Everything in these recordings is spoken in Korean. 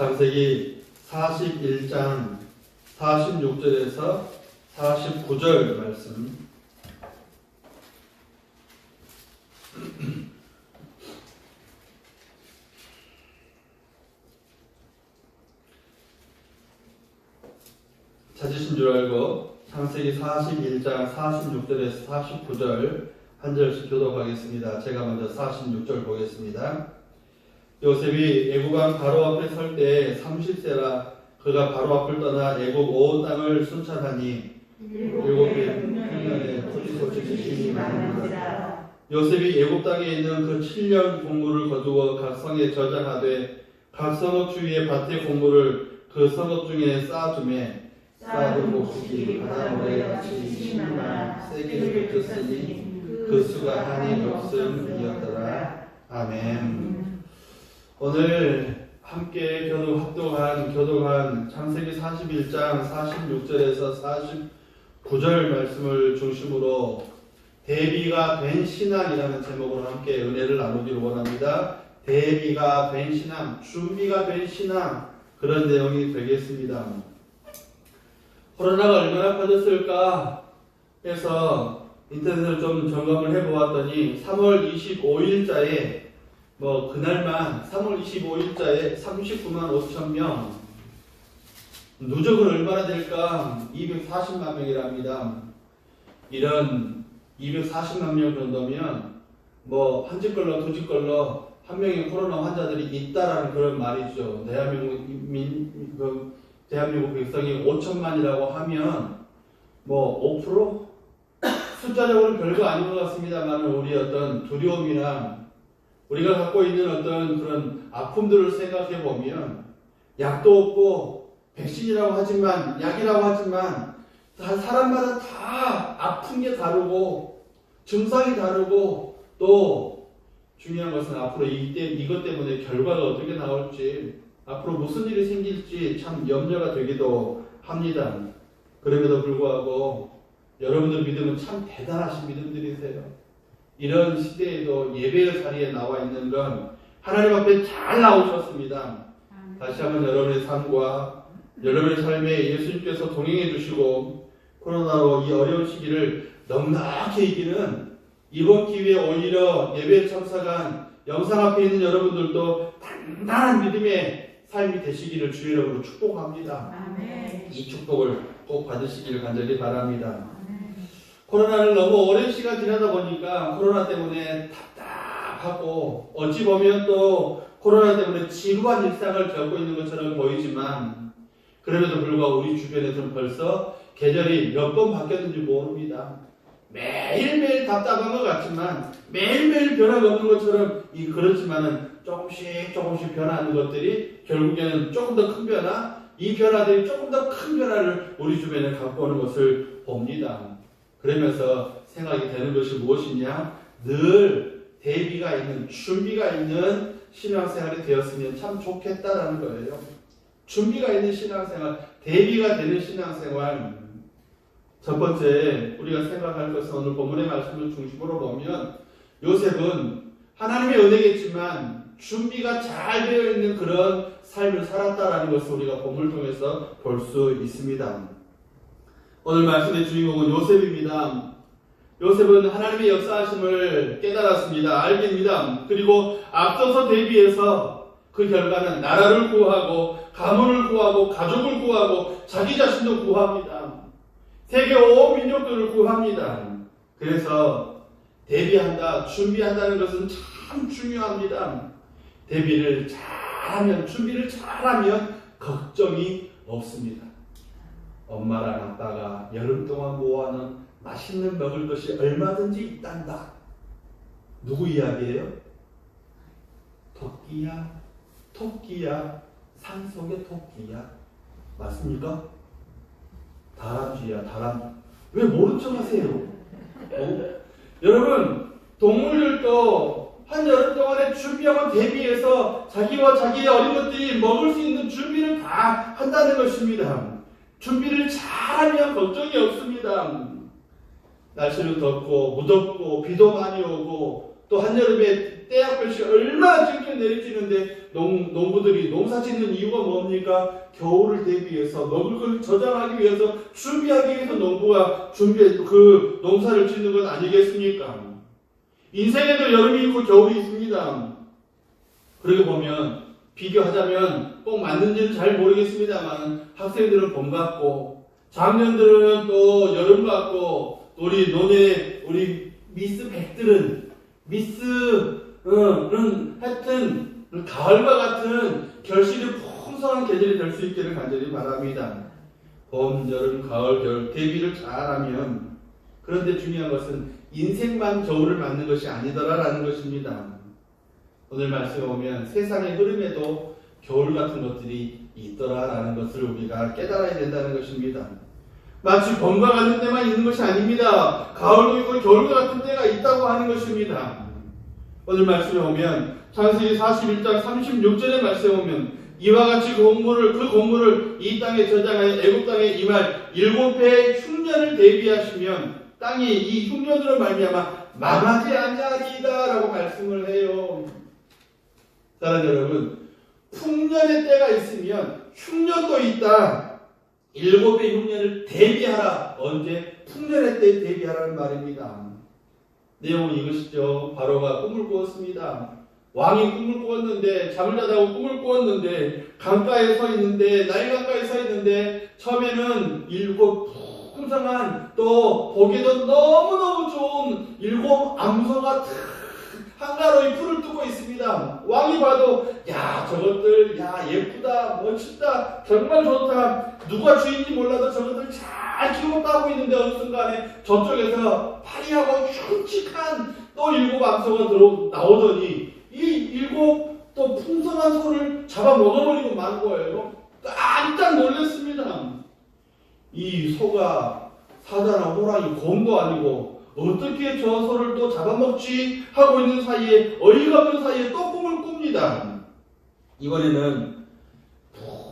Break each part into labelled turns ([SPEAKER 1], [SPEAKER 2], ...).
[SPEAKER 1] 창세기 41장 46절에서 49절 말씀. 찾으신 줄 알고 창세기 41장 46절에서 49절 한 절씩 교독하겠습니다. 제가 먼저 46절 보겠습니다. 요셉이 애굽왕 바로 앞에 설 때 30세라 그가 바로 앞을 떠나 애굽 온 땅을 순찰하니 7년에 토지소득이 많으니라. 요셉이 애굽 땅에 있는 그 7년 공물을 거두어 각 성에 저장하되 각 성읍 주위의 밭의 공물을 그 성읍 중에 쌓아두매 쌓아둔 곡식이 바다 모래같이 10만 세계를 붙었으니 그 수가 한이 없음이었더라. 아멘. 오늘 함께 교독한 창세기 41장 46절에서 49절 말씀을 중심으로 대비가 된 신앙이라는 제목으로 함께 은혜를 나누기를 원합니다. 대비가 된 신앙, 준비가 된 신앙, 그런 내용이 되겠습니다. 코로나가 얼마나 퍼졌을까 해서 인터넷을 좀 점검을 해보았더니 3월 25일자에 그날만 3월 25일자에 39만 5천 명, 누적은 얼마나 될까? 240만 명이랍니다. 이런 240만 명 정도면 한 집 걸러 두 집 걸러 한 명의 코로나 환자들이 있다라는 그런 말이죠. 대한민국 백성이 5천만이라고 하면 5%? 숫자적으로는 별거 아닌 것 같습니다만 우리 어떤 두려움이나 우리가 갖고 있는 어떤 그런 아픔들을 생각해 보면 약도 없고 백신이라고 하지만 약이라고 하지만 사람마다 다 아픈 게 다르고 증상이 다르고 또 중요한 것은 앞으로 이것 때문에 결과가 어떻게 나올지 앞으로 무슨 일이 생길지 참 염려가 되기도 합니다. 그럼에도 불구하고 여러분들 믿음은 참 대단하신 믿음들이세요. 이런 시대에도 예배의 자리에 나와 있는 건 하나님 앞에 잘 나오셨습니다. 다시 한번 여러분의 삶과 여러분의 삶에 예수님께서 동행해 주시고 코로나로 이 어려운 시기를 넉넉히 이기는 이번 기회에 오히려 예배에 참석한 영상 앞에 있는 여러분들도 단단한 믿음의 삶이 되시기를 주의 이름으로 축복합니다. 아멘. 이 축복을 꼭 받으시기를 간절히 바랍니다. 코로나를 너무 오랜 시간 지나다 보니까 코로나 때문에 답답하고 어찌 보면 또 코로나 때문에 지루한 일상을 겪고 있는 것처럼 보이지만 그럼에도 불구하고 우리 주변에서는 벌써 계절이 몇 번 바뀌었는지 모릅니다. 매일매일 답답한 것 같지만 매일매일 변화가 없는 것처럼 그렇지만은 조금씩 변화하는 것들이 결국에는 조금 더 큰 변화, 이 변화들이 조금 더 큰 변화를 우리 주변에 갖고 오는 것을 봅니다. 그러면서 생각이 되는 것이 무엇이냐? 늘 대비가 있는, 준비가 있는 신앙생활이 되었으면 참 좋겠다라는 거예요. 준비가 있는 신앙생활, 대비가 되는 신앙생활. 첫 번째 우리가 생각할 것은 오늘 본문의 말씀을 중심으로 보면 요셉은 하나님의 은혜겠지만 준비가 잘 되어 있는 그런 삶을 살았다라는 것을 우리가 본문을 통해서 볼 수 있습니다. 오늘 말씀의 주인공은 요셉입니다. 요셉은 하나님의 역사하심을 깨달았습니다. 알겠습니다. 그리고 앞서서 대비해서 그 결과는 나라를 구하고 가문을 구하고 가족을 구하고 자기 자신도 구합니다. 세계 온 민족들을 구합니다. 그래서 대비한다, 준비한다는 것은 참 중요합니다. 대비를 잘하면, 준비를 잘하면 걱정이 없습니다. 엄마랑 아빠가 여름 동안 모아놓은 맛있는 먹을 것이 얼마든지 있단다. 누구 이야기예요? 토끼야, 산속의 토끼야. 맞습니까? 다람쥐야, 다람쥐. 왜 모른 척 하세요? 여러분, 동물들도 한여름 동안에 준비하고 대비해서 자기와 자기의 어린 것들이 먹을 수 있는 준비를 다 한다는 것입니다. 준비를 잘하면 걱정이 없습니다. 날씨는 덥고 무덥고 비도 많이 오고 또 한여름에 떼약볕이 얼마나 찔끔 내리쬐는데 농부들이 농사 짓는 이유가 뭡니까? 겨울을 대비해서 먹을 걸 저장하기 위해서 준비하기 위해서 농부가 그 농사를 짓는 것 아니겠습니까? 인생에도 여름이 있고 겨울이 있습니다. 그러게 보면 비교하자면 꼭 맞는지는 잘 모르겠습니다만 학생들은 봄 같고 장년들은 또 여름 같고 우리 미스 백들은 하여튼 가을과 같은 결실이 풍성한 계절이 될 수 있기를 간절히 바랍니다. 봄, 여름, 가을, 겨울 대비를 잘하면 그런데 중요한 것은 인생만 겨울을 맞는 것이 아니더라라는 것입니다. 오늘 말씀에 보면 세상의 흐름에도 겨울 같은 것들이 있더라라는 것을 우리가 깨달아야 된다는 것입니다. 마치 봄과 같은 때만 있는 것이 아닙니다. 가을도 있고 겨울과 같은 때가 있다고 하는 것입니다. 오늘 말씀에 보면 창세기 41장 36절의 말씀에 보면 이와 같이 그 곡물을 이 땅에 저장하여 애굽 땅에 임할 7배의 흉년을 대비하시면 땅이 이 흉년으로 말미암아 망하지 아니하리이다 라고 말씀을 해요. 사랑하는 여러분, 풍년의 때가 있으면 흉년도 있다. 7배 흉년을 대비하라. 언제? 풍년의 때에 대비하라는 말입니다. 내용은 이것이죠. 바로가 꿈을 꾸었습니다. 왕이 꿈을 꾸었는데, 잠을 자다가 꿈을 꾸었는데, 강가에 서 있는데, 나일강가에 서 있는데, 처음에는 7 풍성한 또 보기에도 너무너무 좋은 7 암소가 한가로이 풀을 뜨고 있습니다. 왕이 봐도 저것들 예쁘다 멋있다 정말 좋다 누가 주인인지 몰라도 저것들 잘 키우고 따고 있는데 어느 순간에 저쪽에서 파리하고 흉측한 또 7 암소가 나오더니 이 7 또 풍성한 소를 잡아 먹어버리고 만 거예요. 깜짝 놀랐습니다. 이 소가 사자나 호랑이 곰도 아니고 어떻게 저 소를 또 잡아먹지 하고 있는 사이에 어이가 없는 사이에 또 꿈을 꿉니다. 이번에는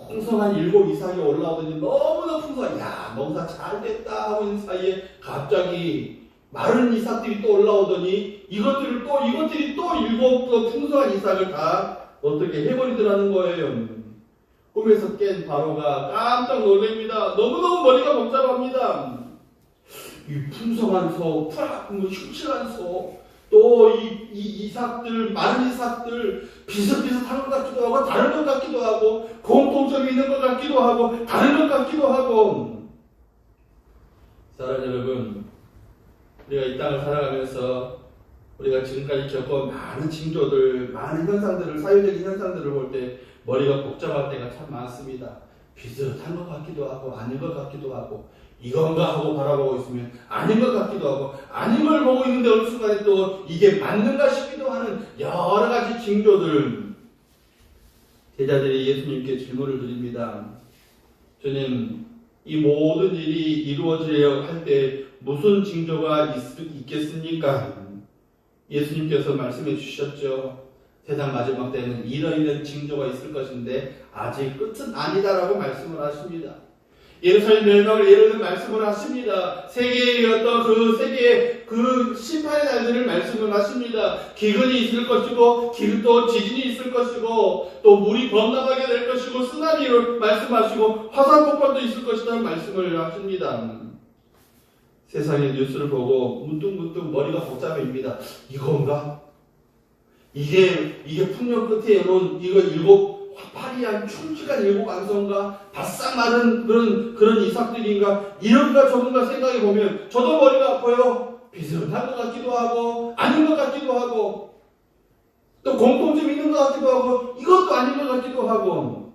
[SPEAKER 1] 풍성한 7 이상이 올라오더니 너무나 풍성한 농사 잘 됐다 하고 있는 사이에 갑자기 마른 이삭들이 또 올라오더니 이것들이 또 7 또 풍성한 이삭을 다 어떻게 해버리더라는 거예요. 꿈에서 깬 바로가 깜짝 놀랍니다. 너무너무 머리가 복잡합니다. 이 풍성한 소, 흉측한 소, 또 이 이삭들, 마른 이삭들, 비슷비슷한 것 같기도 하고, 다른 것 같기도 하고, 공통점이 있는 것 같기도 하고, 다른 것 같기도 하고. 사랑하는 여러분, 우리가 이 땅을 살아가면서 우리가 지금까지 겪어온 많은 징조들, 많은 현상들을, 사회적인 현상들을 볼 때 머리가 복잡할 때가 참 많습니다. 비슷한 것 같기도 하고, 아닌 것 같기도 하고, 이건가 하고 바라보고 있으면 아닌 것 같기도 하고 아닌 걸 보고 있는데 어느 순간에 또 이게 맞는가 싶기도 하는 여러 가지 징조들. 제자들이 예수님께 질문을 드립니다. 주님, 이 모든 일이 이루어지려 할 때 무슨 징조가 있겠습니까? 예수님께서 말씀해 주셨죠. 세상 마지막 때는 이런 징조가 있을 것인데 아직 끝은 아니다라고 말씀을 하십니다. 예루살렘 멸망을 예루는 말씀을 하십니다. 세계의 세계의 심판의 날들을 말씀을 하십니다. 기근이 있을 것이고, 또 지진이 있을 것이고, 또 물이 범람하게 될 것이고, 쓰나미를 말씀하시고, 화산 폭발도 있을 것이라는 말씀을 하십니다. 세상의 뉴스를 보고 문득문득 머리가 복잡해집니다. 이건가? 이게 풍년 끝에 이런 이거 화파리한 춤추간 7 암소인가? 바싹 마른 그런 이삭들인가? 이런가 저런가 생각해 보면 저도 머리가 아파요. 비슷한 것 같기도 하고 아닌 것 같기도 하고 또 공통점이 있는 것 같기도 하고 이것도 아닌 것 같기도 하고.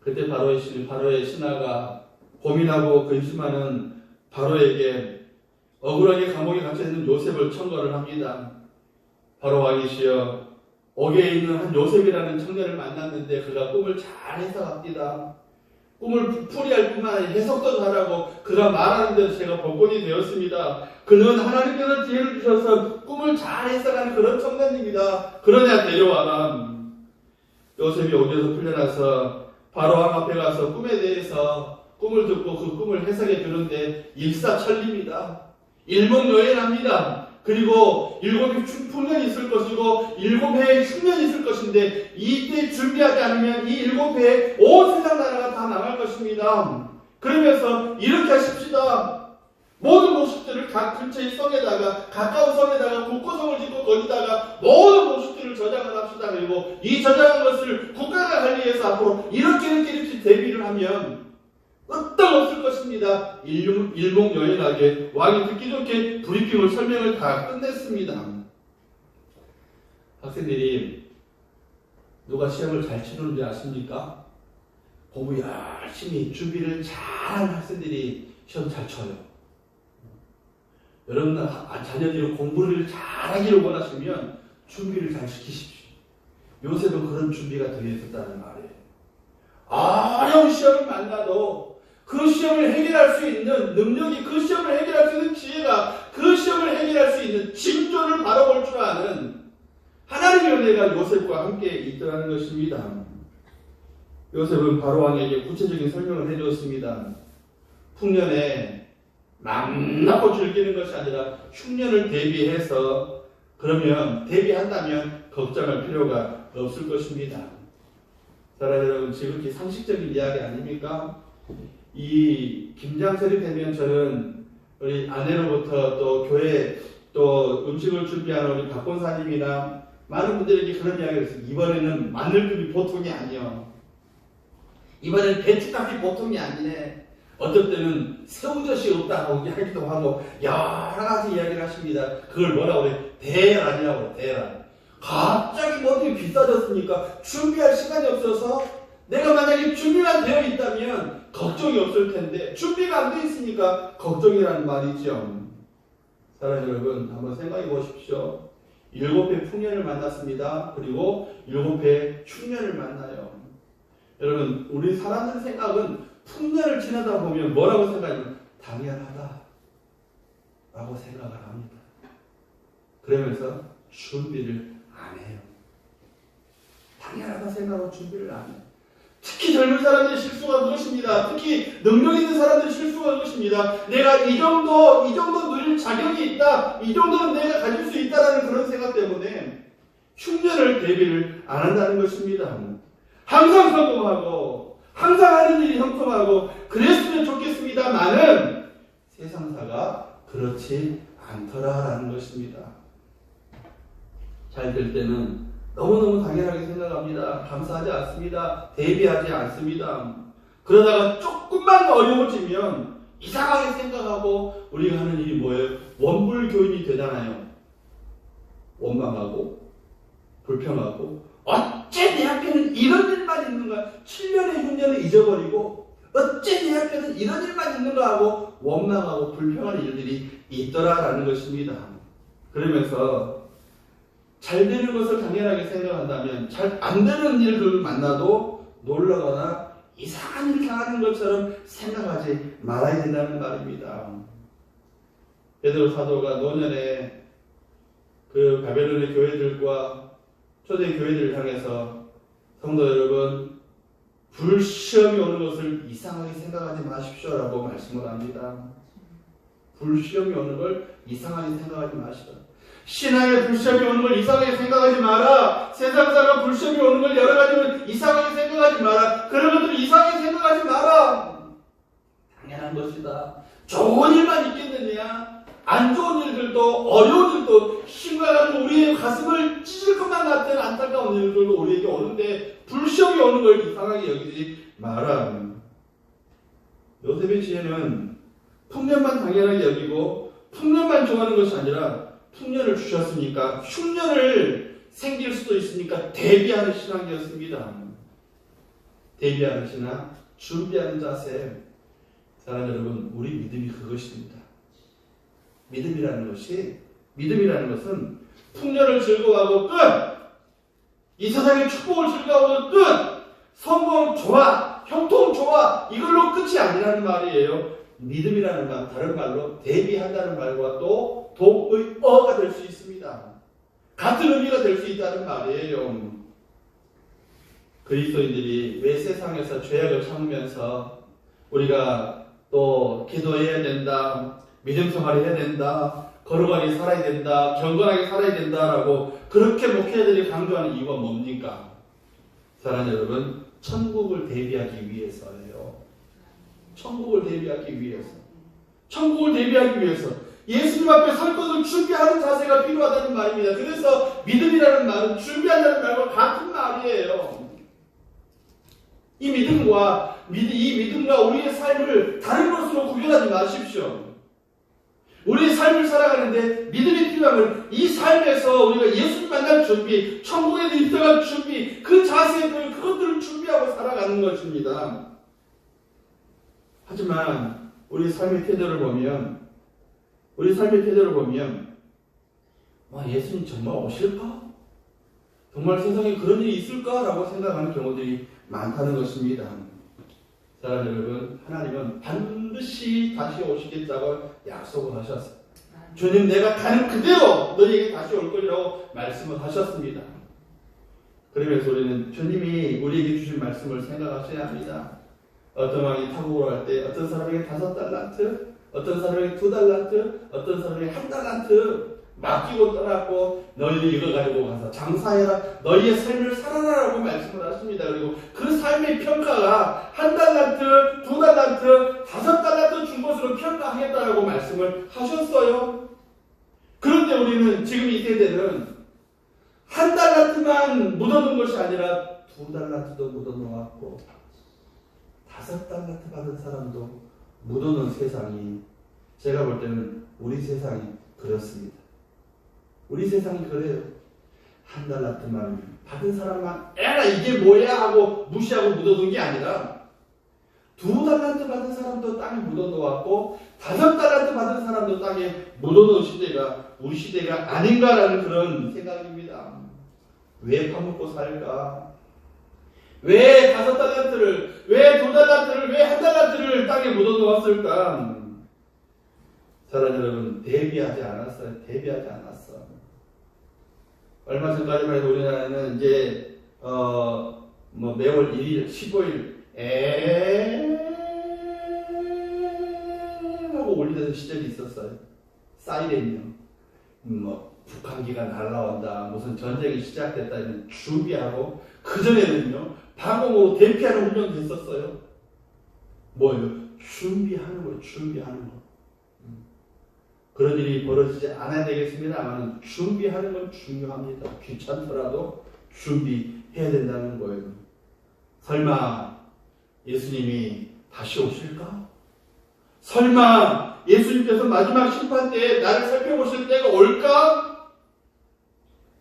[SPEAKER 1] 그때 바로의 신하가 고민하고 근심하는 바로에게 억울하게 감옥에 갇혀있는 요셉을 청거를 합니다. 바로 왕이시여, 옥에 있는 한 요셉이라는 청년을 만났는데 그가 꿈을 잘 해석합니다. 꿈을 풀이할 뿐만 아니라 해석도 잘하고 그가 말하는 대로 제가 복권이 되었습니다. 그는 하나님께서 지혜를 주셔서 꿈을 잘 해석하는 그런 청년입니다. 그러냐 데려와라. 요셉이 옥에서 풀려나서 바로 왕 앞에 가서 꿈에 대해서 꿈을 듣고 그 꿈을 해석해 주는데 일사천리입니다. 일목요연합니다. 그리고 7해 풍년이 있을 것이고 7해의 흉년이 있을 것인데 이때 준비하지 않으면 이 7해에 온 세상 나라가 다 망할 것입니다. 그러면서 이렇게 하십시다. 모든 모습들을 각 근처의 성에다가 가까운 성에다가 국고성을 짓고 거기다가 모든 모습들을 저장을 합시다. 그리고 이 저장한 것을 국가가 관리해서 앞으로 이렇게 대비를 하면 끄떡없을 것입니다. 일목요연하게 왕이 듣기 좋게 브리핑을 설명을 다 끝냈습니다. 학생들이 누가 시험을 잘 치르는지 아십니까? 공부 열심히 준비를 잘한 학생들이 시험 잘 쳐요. 여러분 자녀들이 공부를 잘하기를 원하시면 준비를 잘 시키십시오. 요새도 그런 준비가 되어 있었다는 말이에요. 어려운 시험을 만나도 그 시험을 해결할 수 있는 능력이, 그 시험을 해결할 수 있는 지혜가, 그 시험을 해결할 수 있는 징조를 바라볼 줄 아는 하나님의 은혜가 요셉과 함께 있더라는 것입니다. 요셉은 바로왕에게 구체적인 설명을 해주었습니다. 풍년에 맘먹고 즐기는 것이 아니라 흉년을 대비해서, 그러면 대비한다면 걱정할 필요가 없을 것입니다. 사랑하는 여러분, 지극히 상식적인 이야기 아닙니까? 이 김장철이 되면 저는 우리 아내로부터 또 교회 또 음식을 준비하는 우리 박권사님이나 많은 분들에게 그런 이야기를 했어요. 이번에는 마늘급이 보통이 아니요. 이번에는 배추값이 보통이 아니네. 어떨 때는 새우젓이 없다고 하기도 하고 여러 가지 이야기를 하십니다. 그걸 뭐라고 그래? 대란이라고 그래. 대란. 갑자기 뭐든지 비싸졌으니까 준비할 시간이 없어서, 내가 만약에 준비만 되어 있다면 걱정이 없을 텐데 준비가 안 되어 있으니까 걱정이라는 말이죠. 사랑하는 여러분, 한번 생각해 보십시오. 7해 풍년을 만났습니다. 그리고 7해 흉년을 만나요. 여러분, 우리 사람들 생각은 풍년을 지나다 보면 뭐라고 생각하냐면 당연하다 라고 생각을 합니다. 그러면서 준비를 안 해요. 당연하다 생각하고 준비를 안 해요. 특히 젊은 사람들의 실수가 그것입니다. 특히 능력 있는 사람들의 실수가 그것입니다. 내가 이 정도 누릴 자격이 있다, 이 정도는 내가 가질 수 있다라는 그런 생각 때문에 흉년을 대비를 안 한다는 것입니다. 항상 성공하고 항상 하는 일이 형통하고 그랬으면 좋겠습니다만은 세상사가 그렇지 않더라라는 것입니다. 잘 될 때는 너무너무 당연하게 생각합니다. 감사하지 않습니다. 대비하지 않습니다. 그러다가 조금만 어려워지면 이상하게 생각하고 우리가 하는 일이 뭐예요? 원불교인이 되잖아요. 원망하고 불평하고 어째 내 앞에는 이런 일만 있는가? 7년의 흉년을 잊어버리고 어째 내 앞에는 이런 일만 있는가 하고 원망하고 불평하는 일들이 있더라라는 것입니다. 그러면서 잘 되는 것을 당연하게 생각한다면 잘 안 되는 일들을 만나도 놀라거나 이상한 일을 당하는 것처럼 생각하지 말아야 된다는 말입니다. 베드로 사도가 노년에 그 바벨론의 교회들과 초대 교회들을 향해서 성도 여러분, 불시험이 오는 것을 이상하게 생각하지 마십시오라고 말씀을 합니다. 불시험이 오는 걸 이상하게 생각하지 마시라. 신앙의 불시험이 오는 걸 이상하게 생각하지 마라. 세상사가 불시험이 오는 걸 여러 가지로 이상하게 생각하지 마라. 그런 것들을 이상하게 생각하지 마라. 당연한 것이다. 좋은 일만 있겠느냐? 안 좋은 일들도, 어려운 일도, 심각한 우리의 가슴을 찢을 것만 같은 안타까운 일들도 우리에게 오는데 불시험이 오는 걸 이상하게 여기지 마라. 요셉의 지혜는 풍년만 당연하게 여기고 풍년만 좋아하는 것이 아니라 풍년을 주셨으니까 흉년을 생길 수도 있으니까 대비하는 신앙이었습니다. 대비하는 신앙, 준비하는 자세. 사랑하는 여러분, 우리 믿음이 그것입니다. 믿음이라는 것은 풍년을 즐거워하고 끝! 이 세상의 축복을 즐거워하고 끝! 성공 좋아! 형통 좋아! 이걸로 끝이 아니라는 말이에요. 믿음이라는 말, 다른 말로 대비한다는 말과 또 도의어가 될 수 있습니다. 같은 의미가 될 수 있다는 말이에요. 그리스도인들이 왜 세상에서 죄악을 참으면서 우리가 또 기도해야 된다, 믿음 생활을 해야 된다, 거룩하게 살아야 된다, 경건하게 살아야 된다라고 그렇게 목회자들이 강조하는 이유가 뭡니까? 사랑하는 여러분, 천국을 대비하기 위해서예요. 천국을 대비하기 위해서. 천국을 대비하기 위해서. 예수님 앞에 설 것을 준비하는 자세가 필요하다는 말입니다. 그래서 믿음이라는 말은 준비한다는 말과 같은 말이에요. 이 믿음과 우리의 삶을 다른 것으로 구별하지 마십시오. 우리의 삶을 살아가는데 믿음이 필요하면 이 삶에서 우리가 예수님 만날 준비, 천국에 입성할 준비, 그 자세들, 그것들을 준비하고 살아가는 것입니다. 하지만 우리 삶의 태도를 보면 예수님 정말 오실까? 정말 세상에 그런 일이 있을까라고 생각하는 경우들이 많다는 것입니다. 사랑하는 여러분, 하나님은 반드시 다시 오시겠다고 약속을 하셨어요. 주님, 내가 가는 그대로 너희에게 다시 올 거라고 말씀을 하셨습니다. 그러면서 우리는 주님이 우리에게 주신 말씀을 생각하셔야 합니다. 어떤 왕이 타국을 할 때 어떤 사람에게 5달란트, 어떤 사람에게 2달란트, 어떤 사람에게 1달란트 맡기고 떠났고 너희는 이거 가지고 가서 장사해라, 너희의 삶을 살아라라고 말씀을 하십니다. 그리고 그 삶의 평가가 1달란트, 2달란트, 5달란트 준 것으로 평가하겠다라고 말씀을 하셨어요. 그런데 우리는 지금 이 세대는 1달란트만 묻어놓은 것이 아니라 2달란트도 묻어놓았고 5달란트 받은 사람도 묻어놓은 세상이, 제가 볼 때는 우리 세상이 그렇습니다. 우리 세상이 그래요. 1달란트만 받은 사람만 에라 이게 뭐야 하고 무시하고 묻어둔 게 아니라 2달란트 받은 사람도 땅에 묻어놓았고 5달란트 받은 사람도 땅에 묻어놓은 시대가 우리 시대가 아닌가라는 그런 생각입니다. 왜 파묻고 살까? 왜 5달란트를, 왜 2달란트를, 왜 1달란트를 땅에 묻어놓았을까? 사랑하는 여러분, 대비하지 않았어요. 대비하지 않았어. 얼마 전까지만 해도 우리나라는 이제 매월 1일, 15일 하고 올리는 시절이 있었어요. 사이렌이요. 북한기가 날라온다, 무슨 전쟁이 시작됐다 이런 준비하고, 그전에는요 방공으로 대피하는 훈련도 했었어요. 뭐예요? 준비하는 거예요. 준비하는 거. 그런 일이 벌어지지 않아야 되겠습니다만 준비하는 건 중요합니다. 귀찮더라도 준비해야 된다는 거예요. 설마 예수님이 다시 오실까? 설마 예수님께서 마지막 심판 때에 나를 살펴보실 때가 올까?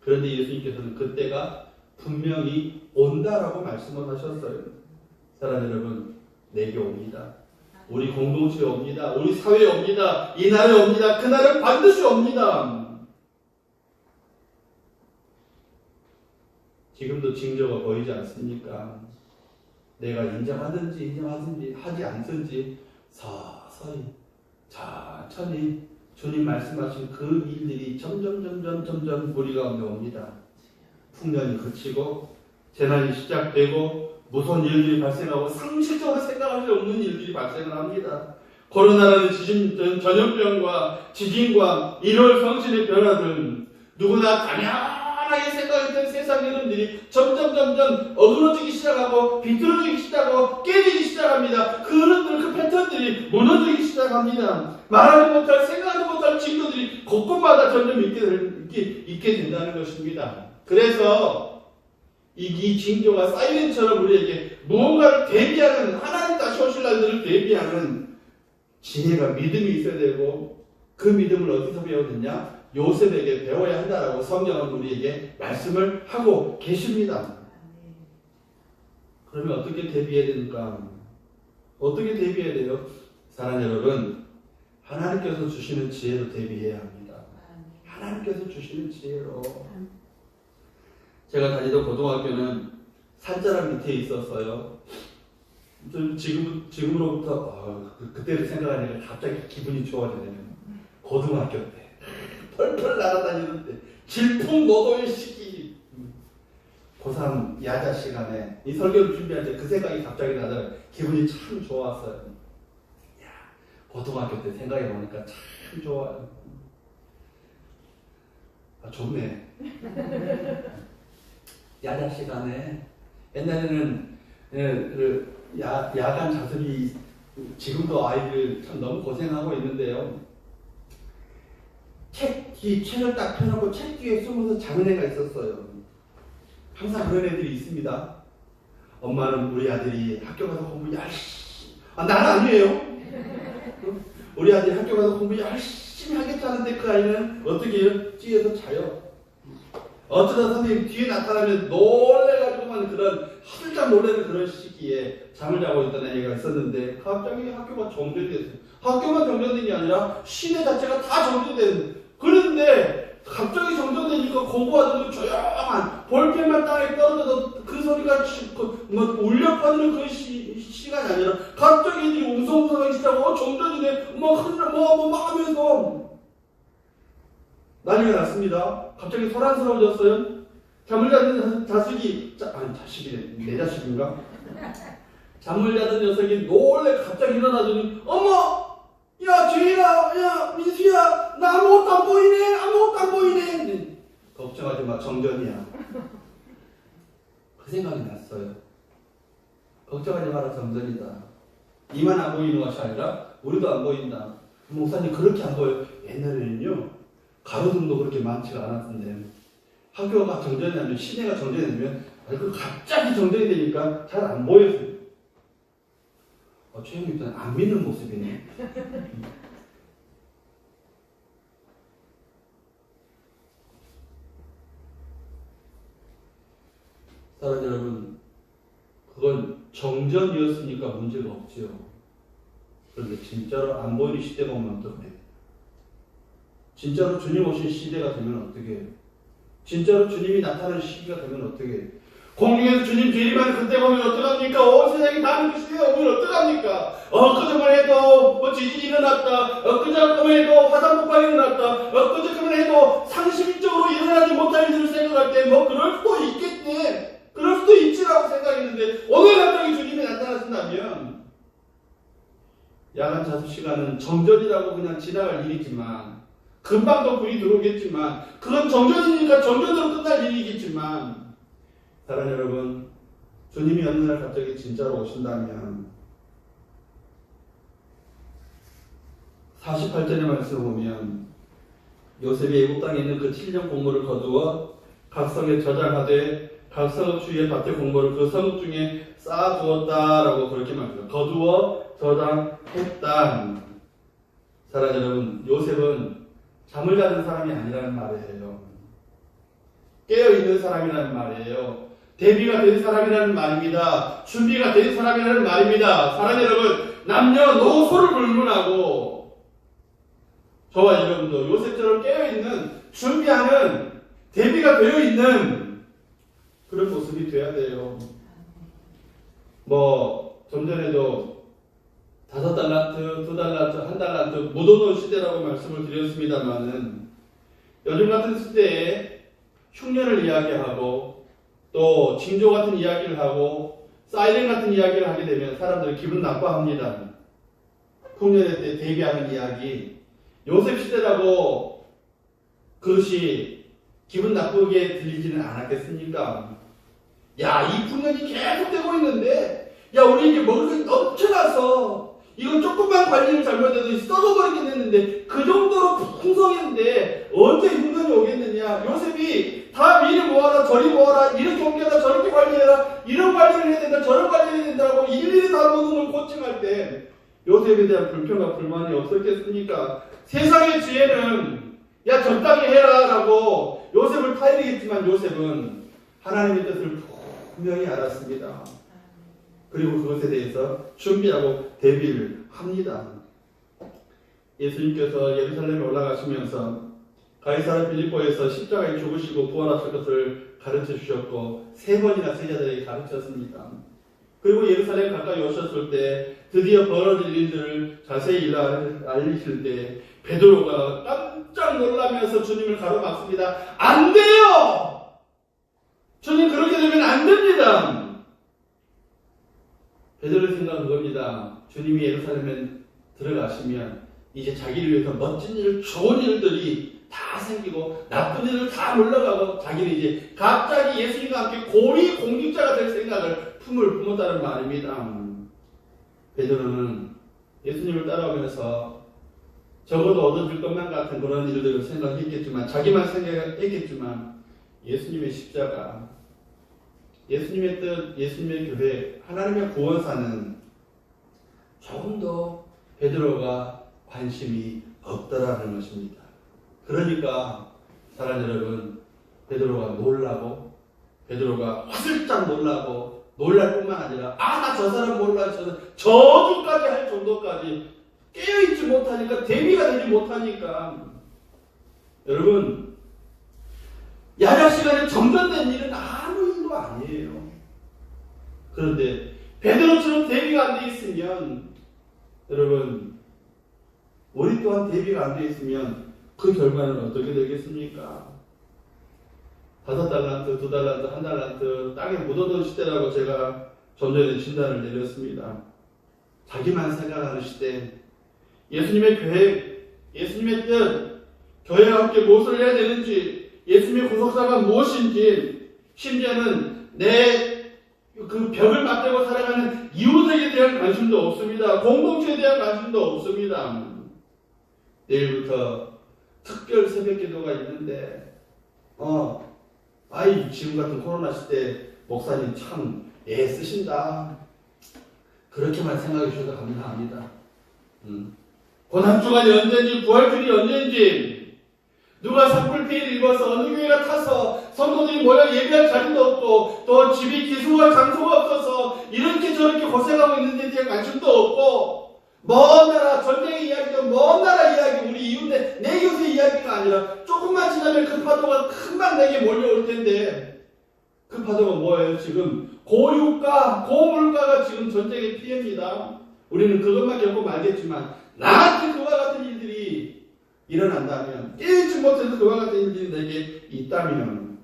[SPEAKER 1] 그런데 예수님께서는 그때가 분명히 온다라고 말씀을 하셨어요. 사랑하는 여러분, 내게 옵니다. 우리 공동체에 옵니다. 우리 사회에 옵니다. 이 날에 옵니다. 그날은 반드시 옵니다. 지금도 징조가 보이지 않습니까? 내가 인정하든지 하지 않든지 서서히 천천히 주님 말씀하신 그 일들이 점점 우리 가운데 옵니다. 풍년이 그치고 재난이 시작되고 무서운 일들이 발생하고 상식적으로 생각할 수 없는 일들이 발생을 합니다. 코로나라는 전염병과 지진과 1월 성신의 변화들, 누구나 당연하게 생각했던 세상 이름들이 점점 어그러지기 시작하고 비틀어지기 시작하고 깨지기 시작합니다. 그 흐름들, 그 패턴들이 무너지기 시작합니다. 말하지 못할, 생각하지 못할 징조들이 곳곳마다 점점 있게 된다는 것입니다. 그래서 이 징조가 사이렌처럼 우리에게 무언가를 대비하는, 하나님 다시 오실 날들을 대비하는 지혜가, 믿음이 있어야 되고, 그 믿음을 어디서 배웠느냐? 요셉에게 배워야 한다라고 성경은 우리에게 말씀을 하고 계십니다. 그러면 어떻게 대비해야 됩니까? 어떻게 대비해야 돼요? 사랑하는 여러분, 하나님께서 주시는 지혜로 대비해야 합니다. 하나님께서 주시는 지혜로. 제가 다니던 고등학교는 산자락 밑에 있었어요. 지금으로부터 그때를 생각하니까 갑자기 기분이 좋아지네요. 고등학교 때 펄펄 날아다니는데 질풍노도의 시기, 고3 야자 시간에 이 설교를 준비할 때 그 생각이 갑자기 나서 기분이 참 좋았어요. 고등학교 때 생각해보니까 참 좋아요. 아, 좋네. 야자 시간에 옛날에는 야간 자습이 지금도 아이들 참 너무 고생하고 있는데요. 책을 딱 펴놓고 책 뒤에 숨어서 자는 애가 있었어요. 항상 그런 애들이 있습니다. 엄마는 우리 아들이 학교 가서 공부 열심히, 나는 아니에요. 우리 아들이 학교 가서 공부 열심히 하겠다는데 그 아이는 어떻게 해요? 뒤에서 자요. 어쩌다 선생님 뒤에 나타나면 놀래가지고만 그런 하늘짝 놀래는 그런 시기에 잠을 자고 있던 애가 있었는데 갑자기 학교가 정전이 됐어요. 학교만 정전된 게 아니라 시내 자체가 다 정전된. 그런데 갑자기 정전되니까 공부하던 조용한 볼펜만 땅에 떨어져도 그 소리가 울려 퍼지는 그 시간이 아니라 갑자기 애들이 웅성웅성하기 시작하고 정전이네 막 하면서 난리가 났습니다. 갑자기 소란스러워졌어요. 잠을 자는 자식이래. 내 자식인가? 잠을 자던 녀석이 놀래 갑자기 일어나더니 어머! 야 주희야! 야 민수야! 나 아무것도 안 보이네! 아무것도 안 보이네! 걱정하지 마. 정전이야. 그 생각이 났어요. 걱정하지 마라. 정전이다. 이만 안 보이는 것이 아니라 우리도 안 보인다. 목사님 그렇게 안 보여요. 옛날에는요. 가로등도 그렇게 많지가 않았는데 학교가 정전이 되면 시내가 정전이 되면 갑자기 정전이 되니까 잘 안 보였어요. 최영민 일단 안 믿는 모습이네. 사랑 여러분, 그건 정전이었으니까 문제가 없지요. 그런데 진짜로 안 보이는 시대가 오면 어떡해? 진짜로 주님 오신 시대가 되면 어떻게 해요? 진짜로 주님이 나타나는 시기가 되면 어떻게 해요? 공중에서 주님 재림하는 그때 보면 어떡합니까? 온 세상이 다 그렇게 시대가 오면 어떡합니까? 엊그저만 해도 지진이 일어났다. 엊그저만 해도 화산 폭발이 일어났다. 엊그저만 해도 상식적으로 일어나지 못할 일을 생각할 때 그럴 수도 있겠네. 그럴 수도 있지라고 생각했는데 오늘 갑자기 주님이 나타나신다면 야간 자습 시간은 정전이라고 그냥 지나갈 일이지만 금방 또 불이 들어오겠지만 그건 정전이니까 정전으로 끝날 일이겠지만 사랑하는 여러분, 주님이 어느 날 갑자기 진짜로 오신다면 48절의 말씀을 보면 요셉이 애국 땅에 있는 그 7년 공물을 거두어 각 성에 저장하되 각 성읍 주위의 밭에 공물을 그 성읍 중에 쌓아두었다라고 그렇게 말합니다. 거두어 저장했다. 사랑하는 여러분, 요셉은 잠을 자는 사람이 아니라는 말이에요. 깨어있는 사람이라는 말이에요. 대비가 된 사람이라는 말입니다. 준비가 된 사람이라는 말입니다. 사랑하는 여러분, 남녀노소를 불문하고 저와 여러분도 요셉처럼 깨어있는, 준비하는, 대비가 되어 있는 그런 모습이 돼야 돼요. 좀 전에도 5달란트, 2달란트, 1달란트 묻어놓은 시대라고 말씀을 드렸습니다만은 요즘 같은 시대에 흉년을 이야기하고 또 징조 같은 이야기를 하고 사이렌 같은 이야기를 하게 되면 사람들이 기분 나빠합니다. 흉년에 때 대비하는 이야기, 요셉 시대라고 그것이 기분 나쁘게 들리지는 않았겠습니까? 야, 이 풍년이 계속되고 있는데 우리 이게 먹을 것이 넘쳐나서 이건 조금만 관리를 잘못해도 썩어버리겠는데 그 정도로 풍성했는데 언제 흉년이 오겠느냐? 요셉이 다 미리 모아라 저리 모아라 이렇게 옮겨라 저렇게 관리해라 이런 관리를 해야 된다 저런 관리를 해야 된다고 일일이 다 모든 걸 코칭할 때 요셉에 대한 불평과 불만이 없었겠습니까? 세상의 지혜는 적당히 해라 라고 요셉을 타이르겠지만 요셉은 하나님의 뜻을 분명히 알았습니다. 그리고 그것에 대해서 준비하고 대비를 합니다. 예수님께서 예루살렘에 올라가시면서 가이사랴 빌립보에서 십자가에 죽으시고 부활하실 것을 가르쳐 주셨고 3번이나 제자들에게 가르쳤습니다. 그리고 예루살렘 가까이 오셨을 때 드디어 벌어질 일들을 자세히 알리실 때 베드로가 깜짝 놀라면서 주님을 가로막습니다. 안 돼요! 주님 그렇게 되면 안 됩니다. 베드로의 생각은 그겁니다. 주님이 예루살렘에 들어가시면 이제 자기를 위해서 멋진 일, 좋은 일들이 다 생기고 나쁜 일을 다 물러가고 자기는 이제 갑자기 예수님과 함께 고위 공직자가 될 생각을 품었다는 말입니다. 베드로는 예수님을 따라오면서 적어도 얻어질 것만 같은 그런 일들을 생각했겠지만 자기만 생각했겠지만 예수님의 십자가, 예수님의 뜻, 예수님의 교회, 하나님의 구원사는 조금 더 베드로가 관심이 없더라는 것입니다. 그러니까 사랑하는 여러분, 베드로가 놀라고 베드로가 화들짝 놀라고 놀랄 뿐만 아니라 나 저 사람 몰라 저주까지 할 정도까지 깨어있지 못하니까 대비가 되지 못하니까 여러분 야자 시간에 정전된 일은 아무 일도 아니에요. 그런데 베드로처럼 대비가 안 돼 있으면 여러분 우리 또한 대비가 안 돼 있으면 그 결과는 어떻게 되겠습니까? 5달란트, 2달란트, 1달란트 땅에 묻어둔 시대라고 제가 좀 전에 진단을 내렸습니다. 자기만 생각하는 시대, 예수님의 교회, 예수님의 뜻, 교회와 함께 무엇을 해야 되는지, 예수님의 구속사가 무엇인지, 심지어는 내 그 벽을 맞대고 살아가는 이웃에게 대한 관심도 없습니다. 공동체에 대한 관심도 없습니다. 내일부터 특별 새벽 기도가 있는데, 지금 같은 코로나 시대 목사님 참 애쓰신다. 그렇게만 생각해 주셔도 감사합니다. 고난주간이 언제인지, 부활주일이 언제인지, 누가 산불피해를 입어서 어느 교회가 타서 성도들이 모여 예배할 자리도 없고 또 집이 기숙할 장소가 없어서 이렇게 저렇게 고생하고 있는 데 대한 관심도 없고 먼 나라 전쟁의 이야기도 먼 나라 이야기 우리 이웃네 내 이웃의 이야기가 아니라 조금만 지나면 그 파도가 금방 내게 몰려올 텐데 그 파도가 뭐예요? 지금 고유가 고물가가 지금 전쟁의 피해입니다. 우리는 그것만 겪고 말겠지만 나한테 그와 같은 일들이 일어난다면 깨지 못해서 그와 같은 일들이 내게 있다면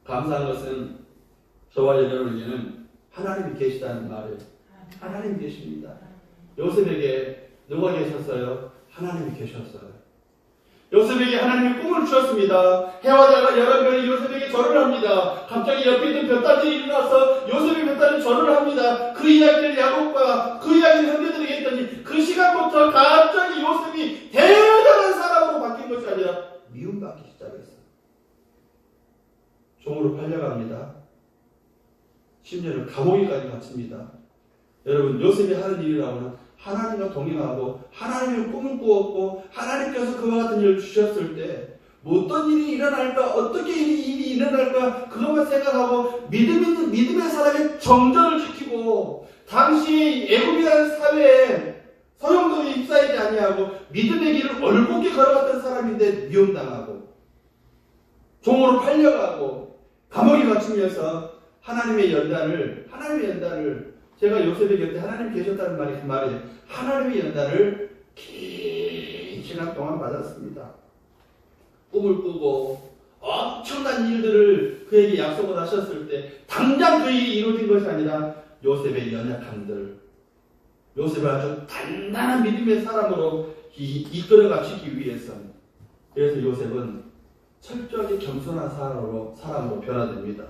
[SPEAKER 1] 감사한 것은 저와 여러분에게는 하나님이 계시다는 말이에요. 하나님이 계십니다. 요셉에게 누가 계셨어요? 하나님이 계셨어요. 요셉에게 하나님이 꿈을 주셨습니다. 해와 달과 열한 별이 요셉에게 절을 합니다. 갑자기 옆에 있는 볕단들이 일어나서 요셉의 볕단이 절을 합니다. 그 이야기를 야곱과 그 이야기를 형제들에게 했더니 그 시간부터 갑자기 요셉이 대단한 사람으로 바뀐 것이 아니라 미움받기 시작했어요. 종으로 팔려갑니다. 심지어는 감옥에까지 갇힙니다. 여러분 요셉이 하는 일이라고는 하나님과 동행하고 하나님의 꿈을 꾸었고 하나님께서 그와 같은 일을 주셨을 때 어떤 일이 일어날까 어떻게 일이 일어날까 그것만 생각하고 믿음의 사람의 정전을 지키고 당시 애굽이라는 사회에 서형들이 입사하지 아니하고 믿음의 길을 올곧게 걸어갔던 사람인데 미움당하고 종으로 팔려가고 감옥에 갇히면서 하나님의 연단을 제가 요셉의 곁에 하나님 계셨다는 말이 그 말이에요. 하나님의 연단을 긴 시간 동안 받았습니다. 꿈을 꾸고 엄청난 일들을 그에게 약속을 하셨을 때 당장 그 일이 이루어진 것이 아니라 요셉의 연약함들, 요셉을 아주 단단한 믿음의 사람으로 이끌어 가시기 위해서 그래서 요셉은 철저하게 겸손한 사람으로 변화됩니다.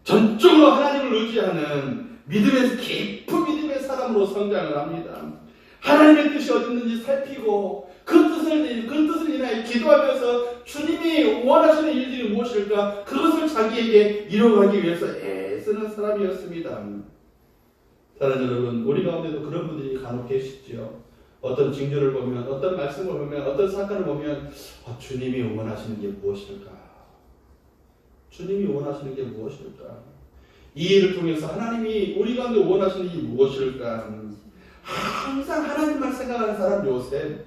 [SPEAKER 1] 전적으로 하나님을 의지하는 깊은 믿음의 사람으로 성장을 합니다. 하나님의 뜻이 어디 있는지 살피고 그 뜻을 인하여 기도하면서 주님이 원하시는 일들이 무엇일까 그것을 자기에게 이루어가기 위해서 애쓰는 사람이었습니다. 사랑하는 여러분, 우리 가운데도 그런 분들이 간혹 계시죠. 어떤 징조를 보면, 어떤 말씀을 보면, 어떤 사건을 보면 주님이 원하시는 게 무엇일까? 주님이 원하시는 게 무엇일까? 이 일을 통해서 하나님이 우리 가운데 원하시는 게 무엇일까? 항상 하나님만 생각하는 사람 요셉,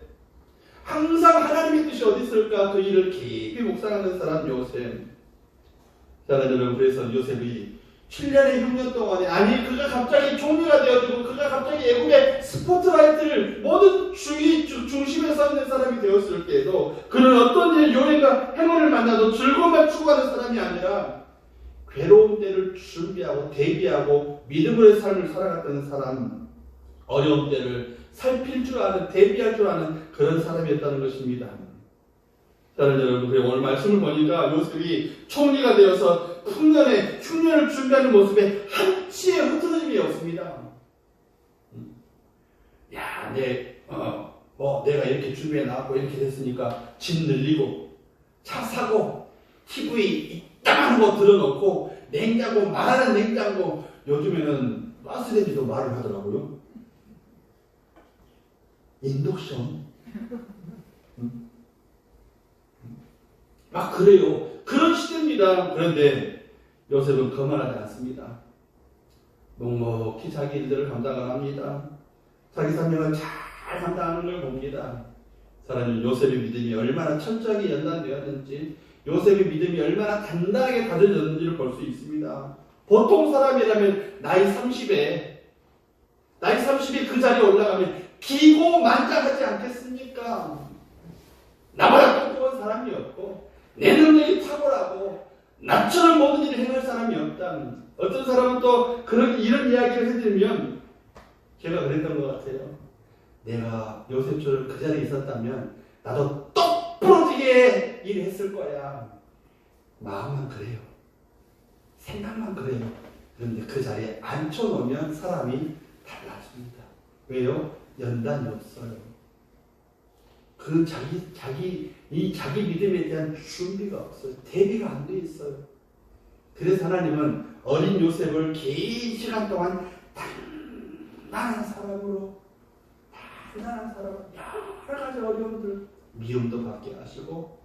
[SPEAKER 1] 항상 하나님의 뜻이 어디 있을까? 그 일을 깊이 묵상하는 사람 요셉. 사랑하는 여러분, 그래서 요셉이 7년의 흉년 동안에 그가 갑자기 총리가 되어지고 그가 갑자기 애굽의 스포트라이트를 모든 중심에 서 있는 사람이 되었을 때에도 그는 어떤 요행과 행운을 만나도 즐거움만 추구하는 사람이 아니라 괴로운 때를 준비하고 대비하고 믿음으로의 삶을 살아갔던 사람, 어려운 때를 살필 줄 아는, 대비할 줄 아는 그런 사람이었다는 것입니다. 다른 여러분, 그래 오늘 말씀을 보니까 요셉이 총리가 되어서 흉년을 준비하는 모습에 한치의 흐트러짐이 없습니다. 야, 내가 이렇게 준비해 놨고 이렇게 됐으니까 집 늘리고 차 사고 TV 이따만한 거 들어놓고 냉장고, 말하는 냉장고, 요즘에는 가스레인지도 말을 하더라고요. 인덕션. 막 그래요. 그런 시대입니다. 그런데 요셉은 거만하지 않습니다. 묵묵히 자기 일들을 감당을 합니다. 자기 사명을 잘 감당하는 걸 봅니다. 사람은 요셉의 믿음이 얼마나 철저하게 연단되었는지, 요셉의 믿음이 얼마나 단단하게 다져졌는지를 볼 수 있습니다. 보통 사람이라면 나이 30에 그 자리에 올라가면 기고만장하지 않겠습니까? 나보다 똑똑한 사람이 없고 내 능력이 탁월하고 나처럼 모든 일을 행할 사람이 없다. 어떤 사람은 또 이런 이야기를 해드리면 제가 그랬던 것 같아요. 내가 요셉처럼 그 자리에 있었다면 나도 똑 부러지게 일했을 거야. 마음만 그래요. 생각만 그래요. 그런데 그 자리에 앉혀놓으면 사람이 달라집니다. 왜요? 연단이 없어요. 그 자기 믿음에 대한 준비가 없어요. 대비가 안 돼 있어요. 그래서 하나님은 어린 요셉을 긴 시간 동안 단단한 사람으로 여러 가지 어려움들, 미움도 받게 하시고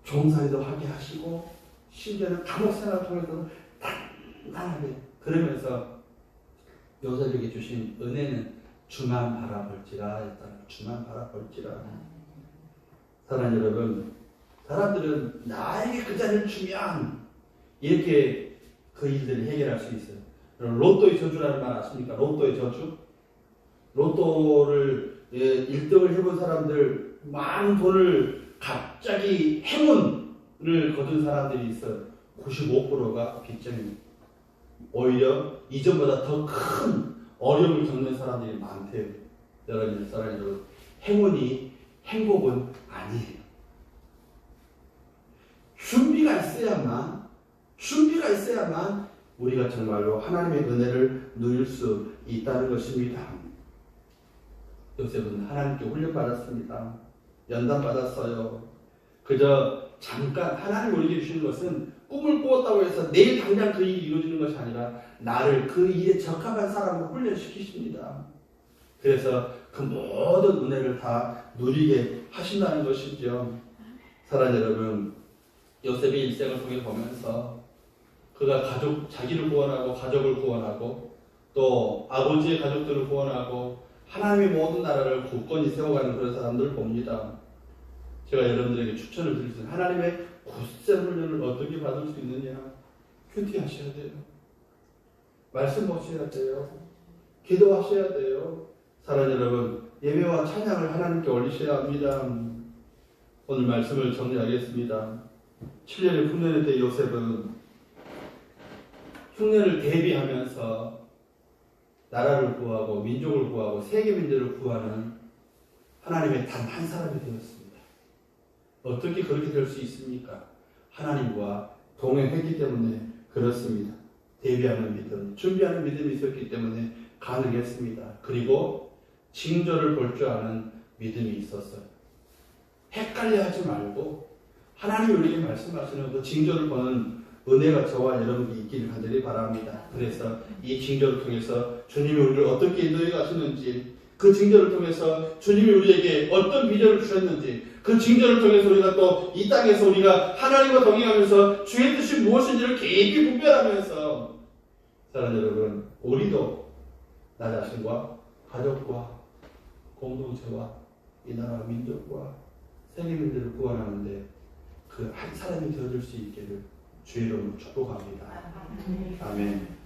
[SPEAKER 1] 종살이도 하게 하시고 심지어는 감옥 생활을 통해서 단단하게, 그러면서 요셉에게 주신 은혜는 주만 바라볼지라 했다는, 주만 바라볼지라. 사랑하는 여러분, 사람들은 나에게 그 자리를 주면 이렇게 그 일들을 해결할 수 있어요. 로또의 저주라는 말 아십니까? 로또의 저주? 로또를 1등을 해본 사람들, 많은 돈을 갑자기 행운을 거둔 사람들이 있어요. 95%가 빚쟁입니다. 오히려 이전보다 더 큰 어려움을 겪는 사람들이 많대요. 여러분, 행운이 행복은 아니에요. 준비가 있어야만 우리가 정말로 하나님의 은혜를 누릴 수 있다는 것입니다. 요셉은 하나님께 훈련받았습니다. 연단받았어요. 그저 잠깐 하나님 우리에게 주시는 것은 꿈을 꾸었다고 해서 내일 당장 그 일이 이루어지는 것이 아니라 나를 그 일에 적합한 사람으로 훈련시키십니다. 그래서 그 모든 은혜를 다 누리게 하신다는 것이죠. 사랑하는 여러분, 요셉의 일생을 통해 보면서 그가 자기를 구원하고 가족을 구원하고 또 아버지의 가족들을 구원하고 하나님의 모든 나라를 굳건히 세워가는 그런 사람들을 봅니다. 제가 여러분들에게 추천을 드리겠습니다. 하나님의 굳센 훈련을 어떻게 받을 수 있느냐? 큐티하셔야 돼요. 말씀 보셔야 돼요. 기도하셔야 돼요. 사랑하는 여러분, 예배와 찬양을 하나님께 올리셔야 합니다. 오늘 말씀을 정리하겠습니다. 7년의 흉년의 때 요셉은 흉년을 대비하면서 나라를 구하고 민족을 구하고 세계 민족을 구하는 하나님의 단 한 사람이 되었습니다. 어떻게 그렇게 될 수 있습니까? 하나님과 동행했기 때문에 그렇습니다. 대비하는 믿음, 준비하는 믿음이 있었기 때문에 가능했습니다. 그리고 징조를 볼 줄 아는 믿음이 있었어요. 헷갈려하지 말고 하나님이 우리에게 말씀하시는 그 징조를 보는 은혜가 저와 여러분께 있기를 간절히 바랍니다. 그래서 이 징조를 통해서 주님이 우리를 어떻게 인도해 가시는지, 그 징조를 통해서 주님이 우리에게 어떤 비전을 주셨는지, 그 징조를 통해서 우리가 또 이 땅에서 우리가 하나님과 동행하면서 주의 뜻이 무엇인지를 깊이 분별하면서, 사랑하는 여러분, 우리도 나 자신과 가족과 공동체와 이 나라 민족과 세계민들을 구원하는데 그 한 사람이 되어줄 수 있기를 주의 이름으로 축복합니다. 아멘.